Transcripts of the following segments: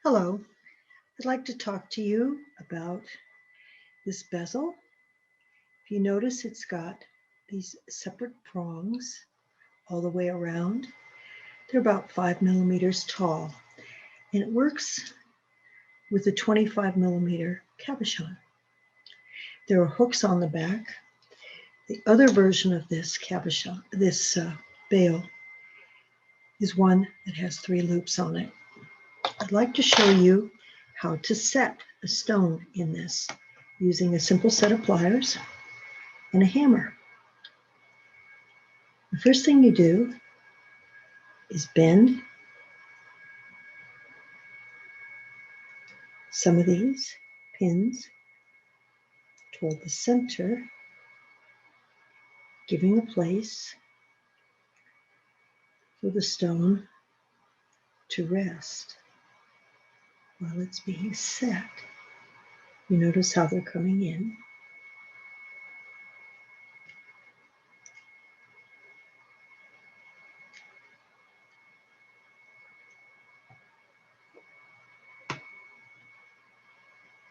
Hello, I'd like to talk to you about this bezel. If you notice, it's got these separate prongs all the way around. They're about 5 millimeters tall, and it works with a 25 millimeter cabochon. There are hooks on the back. The other version of this cabochon, this bail, is one that has 3 loops on it. I'd like to show you how to set a stone in this using a simple set of pliers and a hammer. The first thing you do is bend some of these pins toward the center, giving a place for the stone to rest while it's being set. You notice how they're coming in.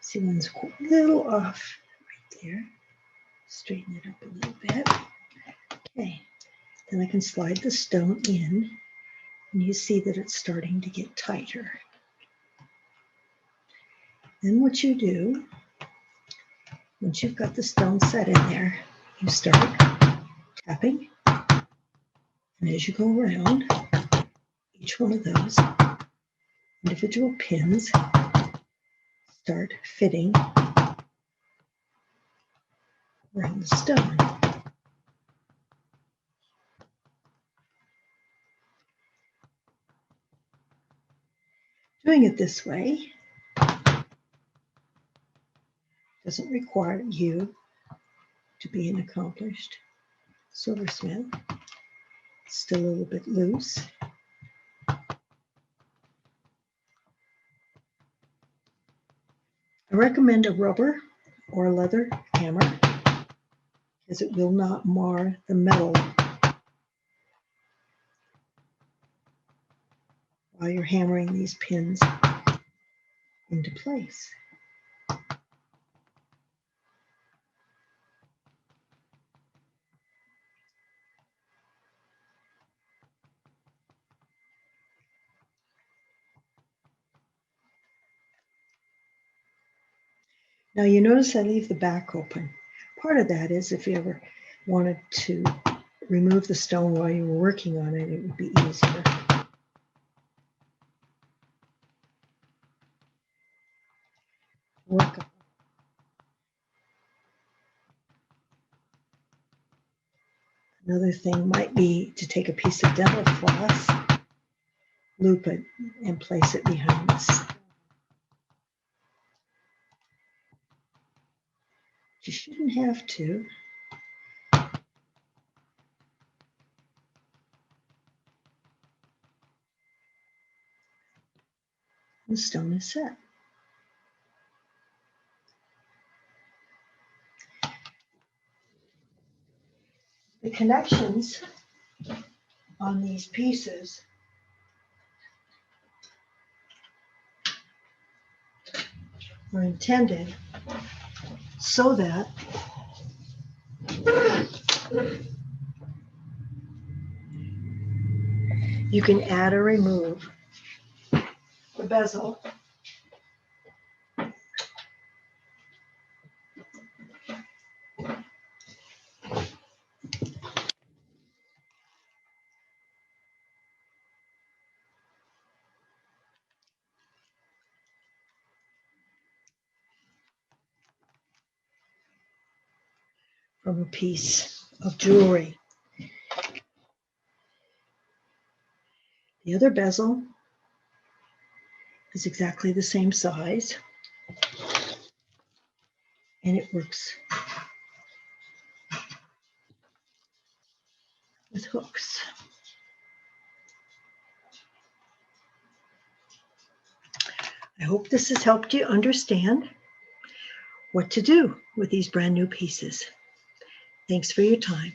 See, one's a little off right there. Straighten it up a little bit. Okay, then I can slide the stone in, and you see that it's starting to get tighter. Then what you do, once you've got the stone set in there, you start tapping, and as you go around, each one of those individual pins start fitting around the stone. Doing it this way doesn't require you to be an accomplished silversmith. It's still a little bit loose. I recommend a rubber or a leather hammer because it will not mar the metal while you're hammering these pins into place. Now you notice I leave the back open. Part of that is if you ever wanted to remove the stone while you were working on it, it would be easier. Another thing might be to take a piece of dental floss, loop it, and place it behind this. You shouldn't have to. The stone is set. The connections on these pieces are intended so that you can add or remove the bezel from a piece of jewelry. The other bezel is exactly the same size, and it works with hooks. I hope this has helped you understand what to do with these brand new pieces. Thanks for your time.